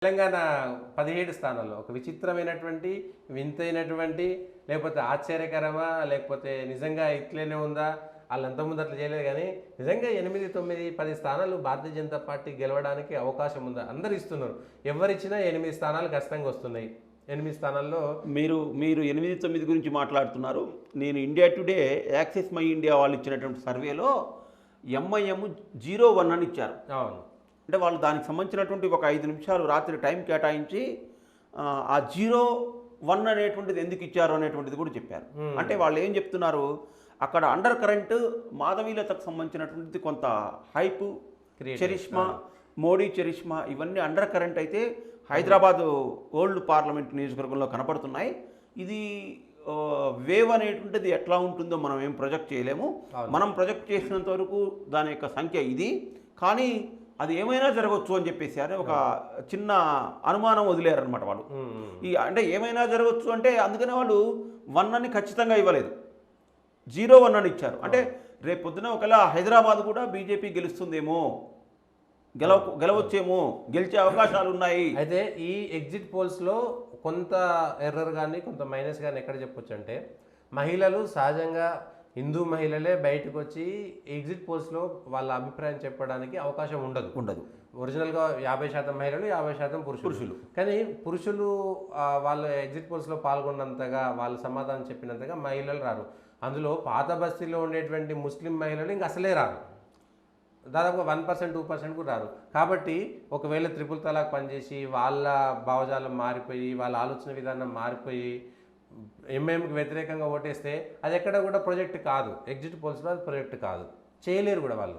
తెలంగాణ 17 స్థానాల్లో ఒక విచిత్రమైనటువంటి, వింతైనటువంటి, లేకపోతే ఆశ్చర్యకరమా, లేకపోతే నిజంగా ఇట్లనే ఉందా, వాళ్ళు అంతకుముందు అట్లా చేయలేదు కానీ నిజంగా 8, 9, 10 స్థానాలు భారతీయ జనతా పార్టీ గెలవడానికి అవకాశం ఉందా? అందరు ఇస్తున్నారు. ఎవరిచ్చినా 8 స్థానాలు ఖచ్చితంగా వస్తున్నాయి. 8 స్థానాల్లో మీరు మీరు 8, 9 గురించి మాట్లాడుతున్నారు. నేను India today access my India వాళ్ళు ఇచ్చినటువంటి సర్వేలో ఎంఐఎం 01 అని ఇచ్చారు. అవును, అంటే వాళ్ళు దానికి సంబంధించినటువంటి ఒక 5 నిమిషాలు రాత్రి టైం కేటాయించి ఆ 01 అనేటువంటిది ఎందుకు ఇచ్చారు అనేటువంటిది కూడా చెప్పారు. అంటే వాళ్ళు ఏం చెప్తున్నారు, అక్కడ అండర్ కరెంట్ మాధవీలతకు సంబంధించినటువంటిది కొంత హైప్, చరిష్మా, మోడీ చరిష్మా ఇవన్నీ అండర్ కరెంట్ అయితే హైదరాబాద్ ఓల్డ్ పార్లమెంట్ నియోజకవర్గంలో కనపడుతున్నాయి. ఇది వేవ్ అనేటువంటిది ఎట్లా ఉంటుందో మనం ఏం ప్రొజెక్ట్ చేయలేము. మనం ప్రొజెక్ట్ చేసినంత వరకు దాని యొక్క సంఖ్య ఇది, కానీ అది ఏమైనా జరగవచ్చు అని చెప్పేసి అని ఒక చిన్న అనుమానం వదిలేరనమాట వాళ్ళు. అంటే ఏమైనా జరగవచ్చు అంటే అందుకనే వాళ్ళు 1 అని ఖచ్చితంగా ఇవ్వలేదు, 01 అని ఇచ్చారు. అంటే రేపు పొద్దున ఒకవేళ హైదరాబాద్ కూడా బీజేపీ గెలుస్తుందేమో, గెలవచ్చేమో, గెలిచే అవకాశాలు ఉన్నాయి. అయితే ఈ ఎగ్జిట్ పోల్స్లో కొంత ఎర్రర్ కానీ కొంత మైనస్ కానీ ఎక్కడ చెప్పొచ్చు అంటే, మహిళలు సహజంగా హిందూ మహిళలే బయటకు వచ్చి ఎగ్జిట్ పోల్స్లో వాళ్ళ అభిప్రాయం చెప్పడానికి అవకాశం ఉండదు. ఒరిజినల్గా 50% మహిళలు, 50% పురుషులు. కానీ పురుషులు వాళ్ళ ఎగ్జిట్ పోల్స్లో పాల్గొన్నంతగా, వాళ్ళు సమాధానం చెప్పినంతగా మహిళలు రారు. అందులో పాత బస్తీలో ఉండేటువంటి ముస్లిం మహిళలు ఇంక అసలే రారు, దాదాపుగా 1%, 2% కూడా రారు. కాబట్టి ఒకవేళ త్రిపుల్ తలాక్ పనిచేసి వాళ్ళ భావజాలం మారిపోయి, వాళ్ళ ఆలోచన విధానం మారిపోయి ఎంఐఎంకి వ్యతిరేకంగా ఓటేస్తే అది ఎక్కడ కూడా ప్రొజెక్ట్ కాదు, ఎగ్జిట్ పోల్స్లో అది ప్రొజెక్ట్ కాదు, చేయలేరు కూడా వాళ్ళు.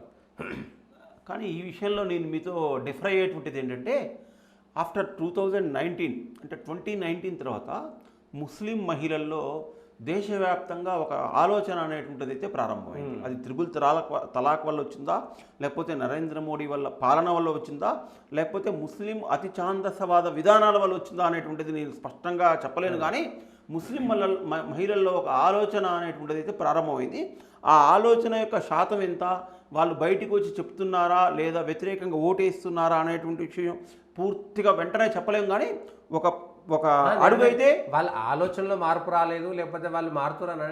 కానీ ఈ విషయంలో నేను మీతో డిఫర్ అయ్యేటువంటిది ఏంటంటే, ఆఫ్టర్ 2019 అంటే 2019 తర్వాత ముస్లిం మహిళల్లో దేశవ్యాప్తంగా ఒక ఆలోచన అనేటువంటిది అయితే ప్రారంభమైంది. అది త్రిపుల్ తలాక్ వల్ల వచ్చిందా, లేకపోతే నరేంద్ర మోడీ వల్ల పాలన వల్ల వచ్చిందా, లేకపోతే ముస్లిం అతి ఛాందసవాద విధానాల వల్ల వచ్చిందా అనేటువంటిది నేను స్పష్టంగా చెప్పలేను. కానీ ముస్లిం మహిళల్లో ఒక ఆలోచన అనేటువంటిది అయితే ప్రారంభమైంది. ఆ ఆలోచన యొక్క శాతం ఎంత, వాళ్ళు బయటికి వచ్చి చెప్తున్నారా లేదా వ్యతిరేకంగా ఓటేస్తున్నారా అనేటువంటి విషయం పూర్తిగా వెంటనే చెప్పలేము. కానీ ఒక అడుగు అయితే వాళ్ళ ఆలోచనలో మార్పు రాలేదు, లేకపోతే వాళ్ళు మారుతారని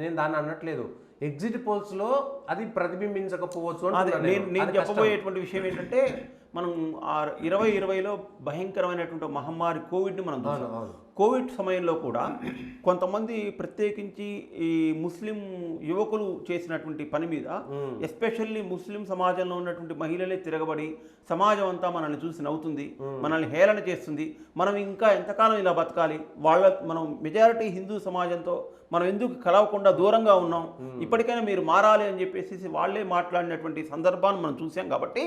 నేను దాన్ని అనట్లేదు. ఎగ్జిట్ పోల్స్లో అది ప్రతిబింబించకపోవచ్చు. నేను చెప్పబోయేటువంటి విషయం ఏంటంటే, మనం 2020లో భయంకరమైనటువంటి మహమ్మారి కోవిడ్ని మనం చూసాం. కోవిడ్ సమయంలో కూడా కొంతమంది ప్రత్యేకించి ఈ ముస్లిం యువకులు చేసినటువంటి పని మీద, ఎస్పెషల్లీ ముస్లిం సమాజంలో ఉన్నటువంటి మహిళలే తిరగబడి సమాజం అంతా మనల్ని చూసి నవ్వుతుంది, మనల్ని హేళన చేస్తుంది, మనం ఇంకా ఎంతకాలం ఇలా బతకాలి, మనం మెజారిటీ హిందూ సమాజంతో మనం ఎందుకు కలవకుండా దూరంగా ఉన్నాం, ఇప్పటికైనా మీరు మారాలి అని చెప్పేసి వాళ్ళే మాట్లాడినటువంటి సందర్భాన్ని మనం చూసాం. కాబట్టి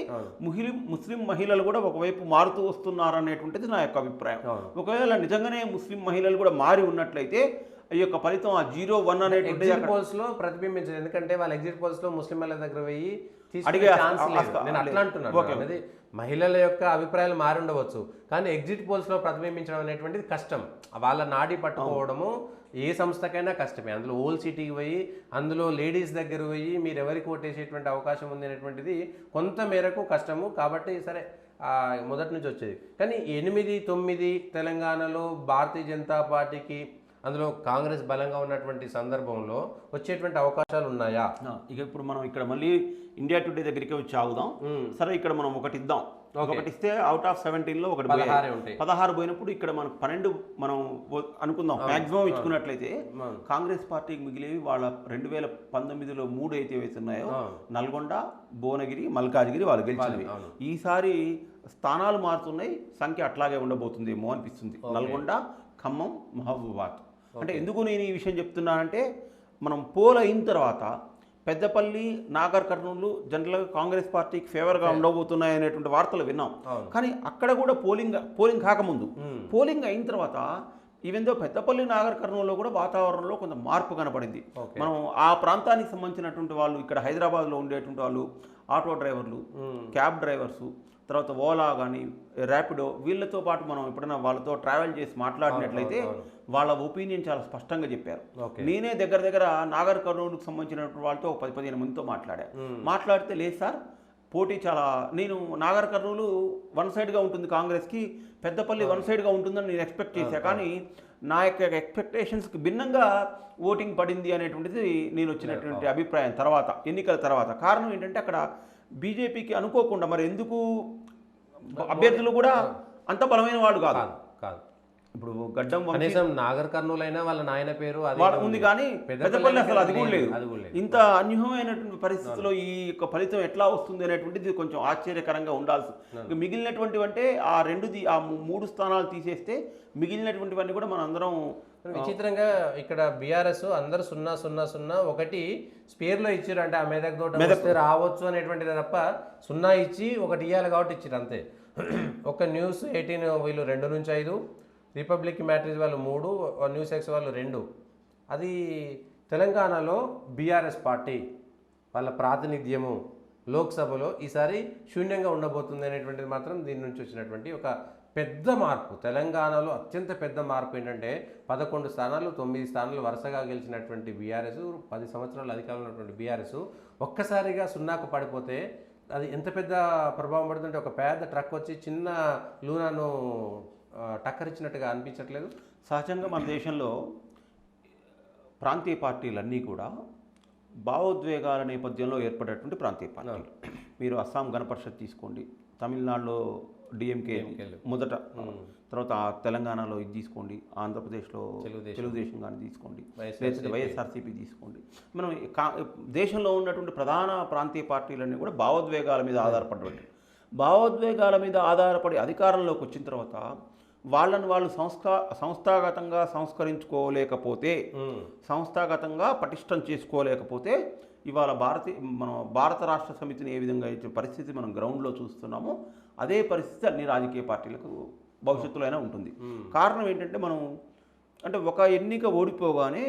ముస్లిం మహిళలు కూడా ఒకవైపు మారుతూ వస్తున్నారు అనేటువంటిది నా యొక్క అభిప్రాయం. ఒకవేళ నిజంగానే ముస్లిం మహిళలు కూడా మారి ఉన్నట్లయితే ఈ యొక్క ఫలితం ఆ 01 అనేటువంటి ఎగ్జిట్ పోల్స్ లో ప్రతిబింబించదు. ఎందుకంటే వాళ్ళ ఎగ్జిట్ పోల్స్ లో ముస్లిం మహిళల దగ్గర పోయి అడిగే ఛాన్స్ లేదు. నేను అట్లా అంటున్నాను. అనేది మహిళల యొక్క అభిప్రాయాలు మారి ఉండవచ్చు, కానీ ఎగ్జిట్ పోల్స్ లో ప్రతిబింబించడం అనేటువంటిది కష్టం. వాళ్ళ నాడి పట్టుకోవడము ఏ సంస్థకైనా కష్టమే. అందులో ఓల్ సిటీకి పోయి, అందులో లేడీస్ దగ్గర పోయి మీరు ఎవరికి ఓటేసేటువంటి అవకాశం ఉంది అనేటువంటిది కొంత మేరకు కష్టము. కాబట్టి సరే మొదటి నుంచి వచ్చేది. కానీ 8, 9 తెలంగాణలో భారతీయ జనతా పార్టీకి, అందులో కాంగ్రెస్ బలంగా ఉన్నటువంటి సందర్భంలో వచ్చేటువంటి అవకాశాలు ఉన్నాయా? ఇక ఇప్పుడు మనం ఇక్కడ మళ్ళీ ఇండియా టుడే దగ్గరికి వచ్చి ఆగుదాం. సరే, ఇక్కడ మనం ఒకటి ఇద్దాం. ఒకటి ఇస్తే అవుట్ ఆఫ్ 17లో ఒకటి 16 పోయినప్పుడు ఇక్కడ మనకు 12 మనం అనుకుందాం మ్యాక్సిమం ఇచ్చుకున్నట్లయితే. కాంగ్రెస్ పార్టీకి మిగిలేవి వాళ్ళ 2019లో 3 అయితే వేస్తున్నాయో, నల్గొండ, భువనగిరి, మల్కాజ్గిరి వాళ్ళు గెలిచినవి. ఈసారి స్థానాలు మారుతున్నాయి, సంఖ్య అట్లాగే ఉండబోతుందేమో అనిపిస్తుంది. నల్గొండ, ఖమ్మం, మహబూబాబాద్. అంటే ఎందుకు నేను ఈ విషయం చెప్తున్నానంటే, మనం పోల్ అయిన తర్వాత పెద్దపల్లి, నాగర్ కర్నూలు జనరల్గా కాంగ్రెస్ పార్టీకి ఫేవర్గా ఉండబోతున్నాయి అనేటువంటి వార్తలు విన్నాం. కానీ అక్కడ కూడా పోలింగ్ కాకముందు, పోలింగ్ అయిన తర్వాత ఈవెందో పెద్దపల్లి, నాగర్ కర్నూలులో కూడా వాతావరణంలో కొంత మార్పు కనపడింది. మనం ఆ ప్రాంతానికి సంబంధించినటువంటి వాళ్ళు, ఇక్కడ హైదరాబాద్లో ఉండేటువంటి వాళ్ళు, ఆటో డ్రైవర్లు, క్యాబ్ డ్రైవర్సు, తర్వాత ఓలా కానీ ర్యాపిడో, వీళ్ళతో పాటు మనం ఎప్పుడైనా వాళ్ళతో ట్రావెల్ చేసి మాట్లాడినట్లయితే వాళ్ళ ఒపీనియన్ చాలా స్పష్టంగా చెప్పారు. నేనే దగ్గర నాగర్ కర్నూలుకు సంబంధించినటువంటి వాళ్ళతో 10-15 మందితో మాట్లాడితే, లేదు సార్ పోటీ చాలా నేను నాగర్ కర్నూలు వన్ సైడ్గా ఉంటుంది కాంగ్రెస్కి, పెద్దపల్లి వన్ సైడ్గా ఉంటుందని నేను ఎక్స్పెక్ట్ చేశా. కానీ నా యొక్క ఎక్స్పెక్టేషన్స్కి భిన్నంగా ఓటింగ్ పడింది అనేటువంటిది నేను వచ్చినటువంటి అభిప్రాయం తర్వాత, ఎన్నికల తర్వాత. కారణం ఏంటంటే అక్కడ బీజేపీకి అనుకోకుండా మరి ఎందుకు అభ్యర్థులు కూడా అంత బలమైన వాళ్ళు కాదు. ఇప్పుడు గడ్డం కనీసం నాగర్ కర్నూలు అయినా వాళ్ళ నాయన పేరు ఉంది, కానీ పెద్దపల్లి అసలు అది కూడా లేదు. ఇంత అన్యూహమైనటువంటి పరిస్థితిలో ఈ యొక్క ఫలితం ఎట్లా వస్తుంది అనేటువంటిది కొంచెం ఆశ్చర్యకరంగా ఉండాల్సి. మిగిలినటువంటివి అంటే ఆ 3 స్థానాలు తీసేస్తే మిగిలినటువంటివన్నీ కూడా మనం అందరం విచిత్రంగా ఇక్కడ బీఆర్ఎస్ అందరూ 0-0-0 స్పేర్లో ఇచ్చారు. అంటే ఆ మెదక్ తోట వస్తే రావచ్చు అనేటువంటిది తప్ప 0 ఇచ్చి 1 ఇవ్వాలి కాబట్టి ఇచ్చారు అంతే. ఒక న్యూస్ 18 వీళ్ళు 2-5, రిపబ్లిక్ మ్యాట్రిజ్ వాళ్ళు 3, న్యూస్ ఎక్స్ వాళ్ళు 2. అది తెలంగాణలో బీఆర్ఎస్ పార్టీ వాళ్ళ ప్రాతినిధ్యము లోక్సభలో ఈసారి శూన్యంగా ఉండబోతుంది అనేటువంటిది మాత్రం దీని నుంచి వచ్చినటువంటి ఒక పెద్ద మార్పు. తెలంగాణలో అత్యంత పెద్ద మార్పు ఏంటంటే 11 స్థానాలు 9 స్థానాలు వరుసగా గెలిచినటువంటి బీఆర్ఎస్, 10 సంవత్సరాలు అధికారంలో ఉన్నటువంటి బీఆర్ఎస్ ఒక్కసారిగా 0కు పడిపోతే అది ఎంత పెద్ద ప్రభావం పడుతుంటే ఒక పెద్ద ట్రక్ వచ్చి చిన్న లూనాను టక్కరిచ్చినట్టుగా అనిపించట్లేదు. సహజంగా మన దేశంలో ప్రాంతీయ పార్టీలన్నీ కూడా భావోద్వేగాల నేపథ్యంలో ఏర్పడేటువంటి ప్రాంతీయ పార్టీలు. మీరు అస్సాం గణపరిషత్ తీసుకోండి, తమిళనాడులో డిఎంకే మొదట, తర్వాత తెలంగాణలో ఇది తీసుకోండి, ఆంధ్రప్రదేశ్లో తెలుగుదేశం కానీ తీసుకోండి, వైఎస్ఆర్సీపీ తీసుకోండి. మనం దేశంలో ఉన్నటువంటి ప్రధాన ప్రాంతీయ పార్టీలన్నీ కూడా భావోద్వేగాల మీద ఆధారపడేవి. భావోద్వేగాల మీద ఆధారపడి అధికారంలోకి వచ్చిన తర్వాత వాళ్ళని వాళ్ళు సంస్థాగతంగా సంస్కరించుకోలేకపోతే, సంస్థాగతంగా పటిష్టం చేసుకోలేకపోతే ఇవాళ భారత రాష్ట్ర సమితిని ఏ విధంగా ఇచ్చే పరిస్థితి మనం గ్రౌండ్లో చూస్తున్నామో అదే పరిస్థితి అన్ని రాజకీయ పార్టీలకు భవిష్యత్తులో అయినా ఉంటుంది. కారణం ఏంటంటే మనం అంటే ఒక ఎన్నిక ఓడిపోగానే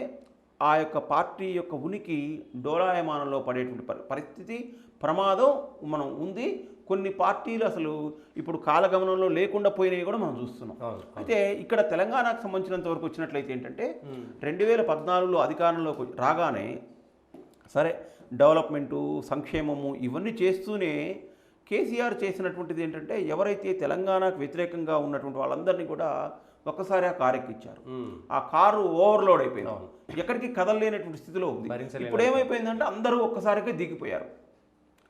ఆ యొక్క పార్టీ యొక్క ఉనికి డోలాయమానంలో పడేటువంటి పరిస్థితి, ప్రమాదం మనం ఉంది. కొన్ని పార్టీలు అసలు ఇప్పుడు కాలగమనంలో లేకుండా పోయినవి కూడా మనం చూస్తున్నాం. అయితే ఇక్కడ తెలంగాణకు సంబంధించినంత వరకు వచ్చినట్లయితే ఏంటంటే 2014లో అధికారంలోకి రాగానే సరే డెవలప్మెంటు, సంక్షేమము ఇవన్నీ చేస్తూనే కేసీఆర్ చేసినటువంటిది ఏంటంటే ఎవరైతే తెలంగాణకు వ్యతిరేకంగా ఉన్నటువంటి వాళ్ళందరినీ కూడా ఒక్కసారి ఆ కారు ఎక్కిచ్చారు. ఆ కారు ఓవర్లోడ్ అయిపోయింది, ఎక్కడికి కదలలేనటువంటి స్థితిలో ఉంది. ఇప్పుడు ఏమైపోయిందంటే అందరూ ఒక్కసారిగా దిగిపోయారు.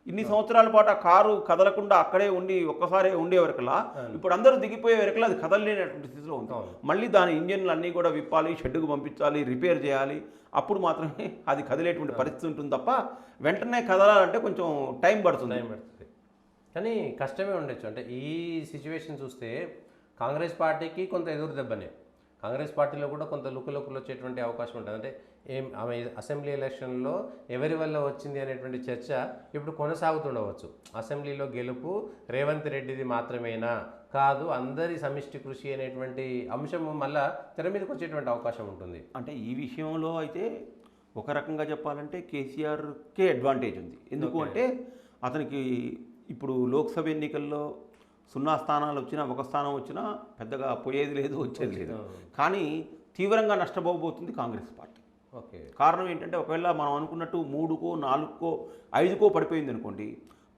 ఇన్ని సంవత్సరాల పాటు ఆ కారు కదలకుండా అక్కడే ఉండి ఒక్కసారి ఉండేవరకలా ఇప్పుడు అందరూ దిగిపోయే వరకలా అది కదలలేనటువంటి స్థితిలో ఉంది. మళ్ళీ దాని ఇంజన్లు అన్నీ కూడా విప్పాలి, షెడ్డుకు పంపించాలి, రిపేర్ చేయాలి, అప్పుడు మాత్రమే అది కదిలేటువంటి పరిస్థితి ఉంటుంది తప్ప వెంటనే కదలాలంటే కొంచెం టైం పడుతుంది. కానీ కష్టమే ఉండొచ్చు. అంటే ఈ సిచ్యువేషన్ చూస్తే కాంగ్రెస్ పార్టీకి కొంత ఎదురు దెబ్బనే, కాంగ్రెస్ పార్టీలో కూడా కొంత లుక్కులు వచ్చేటువంటి అవకాశం ఉంటుంది. అంటే ఆమె అసెంబ్లీ ఎలక్షన్లో ఎవరి వల్ల వచ్చింది అనేటువంటి చర్చ ఇప్పుడు కొనసాగుతుండవచ్చు. అసెంబ్లీలో గెలుపు రేవంత్ రెడ్డిది మాత్రమేనా కాదు, అందరి సమిష్టి కృషి అనేటువంటి అంశం మళ్ళా తెర మీదకి వచ్చేటువంటి అవకాశం ఉంటుంది. అంటే ఈ విషయంలో అయితే ఒక రకంగా చెప్పాలంటే కేసీఆర్కే అడ్వాంటేజ్ ఉంది. ఎందుకు అంటే అతనికి ఇప్పుడు లోక్సభ ఎన్నికల్లో 0 స్థానాలు వచ్చినా, 1 స్థానం వచ్చినా పెద్దగా పోయేది లేదు, వచ్చేది లేదు. కానీ తీవ్రంగా నష్టపోబోతుంది కాంగ్రెస్ పార్టీ. కారణం ఏంటంటే ఒకవేళ మనం అనుకున్నట్టు 3కో 4కో 5కో పడిపోయింది అనుకోండి,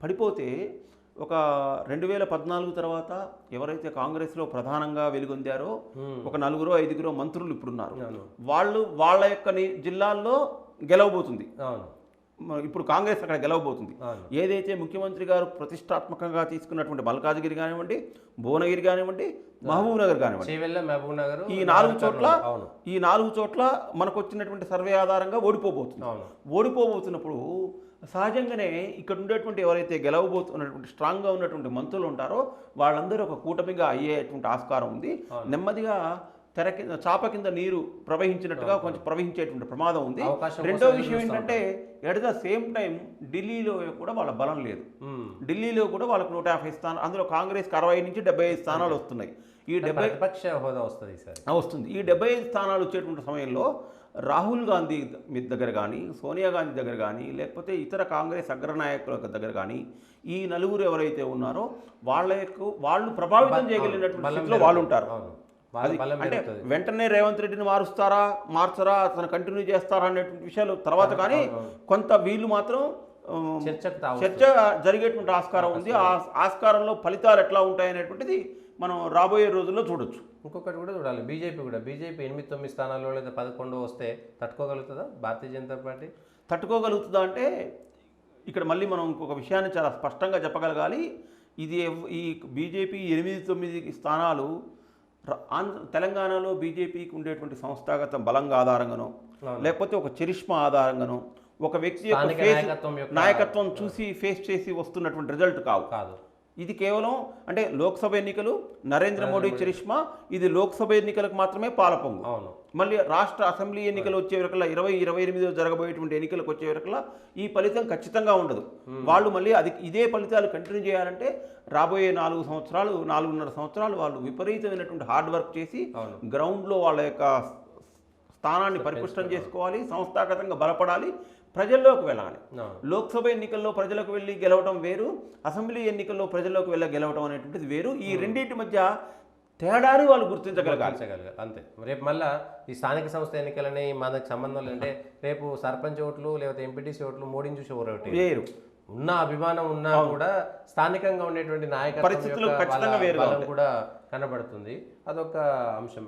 పడిపోతే ఒక 2014 తర్వాత ఎవరైతే కాంగ్రెస్లో ప్రధానంగా వెలుగొందారో ఒక 4-5 మంత్రులు ఇప్పుడున్నారు, వాళ్ళ యొక్క జిల్లాల్లో గెలవబోతుంది. ఇప్పుడు కాంగ్రెస్ అక్కడ గెలవబోతుంది. ఏదైతే ముఖ్యమంత్రి గారు ప్రతిష్టాత్మకంగా తీసుకున్నటువంటి మల్కాజ్గిరి కానివ్వండి, భువనగిరి కానివ్వండి, మహబూబ్ నగర్ కానివ్వండి, ఈ 4 చోట్ల మనకు వచ్చినటువంటి సర్వే ఆధారంగా ఓడిపోబోతున్నప్పుడు సహజంగానే ఇక్కడ ఉండేటువంటి ఎవరైతే గెలవబోతున్నటువంటి స్ట్రాంగ్గా ఉన్నటువంటి మంత్రులు ఉంటారో వాళ్ళందరూ ఒక కూటమిగా అయ్యేటువంటి ఆస్కారం ఉంది. నెమ్మదిగా చాప కింద నీరు ప్రవహించినట్టుగా కొంచెం ప్రవహించేటువంటి ప్రమాదం ఉంది. రెండో విషయం ఏంటంటే ఎట్ ద సేమ్ టైం ఢిల్లీలో కూడా వాళ్ళ బలం లేదు. ఢిల్లీలో కూడా వాళ్ళకు 150 స్థానాలు, అందులో కాంగ్రెస్కి 60 నుంచి 75 స్థానాలు వస్తున్నాయి. ఈ 70 హోదా వస్తుంది. ఈ 75 స్థానాలు వచ్చేటువంటి సమయంలో రాహుల్ గాంధీ దగ్గర కానీ, సోనియా గాంధీ దగ్గర కానీ, లేకపోతే ఇతర కాంగ్రెస్ అగ్రనాయకుల దగ్గర కానీ ఈ 4 ఎవరైతే ఉన్నారో వాళ్ళు ప్రభావితం చేయగలిగినటువంటి స్థితిలో వాళ్ళు ఉంటారు. అంటే వెంటనే రేవంత్ రెడ్డిని మార్చరా, అతను కంటిన్యూ చేస్తారా అనేటువంటి విషయాలు తర్వాత, కానీ కొంత వీళ్ళు మాత్రం చర్చ జరిగేటువంటి ఆస్కారం ఉంది. ఆ ఆస్కారంలో ఫలితాలు ఎట్లా ఉంటాయనేటువంటిది మనం రాబోయే రోజుల్లో చూడొచ్చు. ఇంకొకటి కూడా చూడాలి, బీజేపీ 8-9 స్థానాల్లో లేదా 11 వస్తే తట్టుకోగలుగుతుందా భారతీయ జనతా పార్టీ? తట్టుకోగలుగుతుందా అంటే ఇక్కడ మళ్ళీ మనం ఇంకొక విషయాన్ని చాలా స్పష్టంగా చెప్పగలగాలి. ఇది ఈ బీజేపీ 8-9 స్థానాలు తెలంగాణలో బీజేపీకి ఉండేటువంటి సంస్థాగత బలంగా ఆధారంగానో లేకపోతే ఒక చరిష్మా ఆధారంగానో ఒక వ్యక్తి యొక్క నాయకత్వం చూసి ఫేస్ చేసి వస్తున్నటువంటి రిజల్ట్ కాదు. ఇది కేవలం అంటే లోక్సభ ఎన్నికలు నరేంద్ర మోడీ చరిష్మా, ఇది లోక్సభ ఎన్నికలకు మాత్రమే పాలపొంగు. మళ్ళీ రాష్ట్ర అసెంబ్లీ ఎన్నికలు వచ్చే వరకల్లా 2028 జరగబోయేటువంటి ఎన్నికలకు వచ్చే వరకల్లా ఈ ఫలితం ఖచ్చితంగా ఉండదు. వాళ్ళు మళ్ళీ ఇదే ఫలితాలు కంటిన్యూ చేయాలంటే రాబోయే 4.5 సంవత్సరాలు వాళ్ళు విపరీతమైనటువంటి హార్డ్ వర్క్ చేసి గ్రౌండ్లో వాళ్ళ యొక్క స్థానాన్ని పరిపుష్టం చేసుకోవాలి, సంస్థాగతంగా బలపడాలి, ప్రజల్లోకి వెళ్ళాలి. లోక్సభ ఎన్నికల్లో ప్రజలకు వెళ్ళి గెలవడం వేరు, అసెంబ్లీ ఎన్నికల్లో ప్రజల్లోకి గెలవడం అనేటువంటిది వేరు. ఈ రెండింటి మధ్య తేడాని వాళ్ళు గుర్తించగలగాలి అంతే. రేపు మళ్ళీ ఈ స్థానిక సంస్థ ఎన్నికలని మనకు సంబంధం అంటే రేపు సర్పంచ్ ఓట్లు లేకపోతే ఎంపీటీసీ ఓట్లు మోడీని చూసి ఓటు వేరు. ఉన్న అభిమానం ఉన్నా కూడా స్థానికంగా ఉండేటువంటి నాయకత్వం పరిస్థితులు ఖచ్చితంగా వేరు కూడా కనబడుతుంది. అదొక అంశం.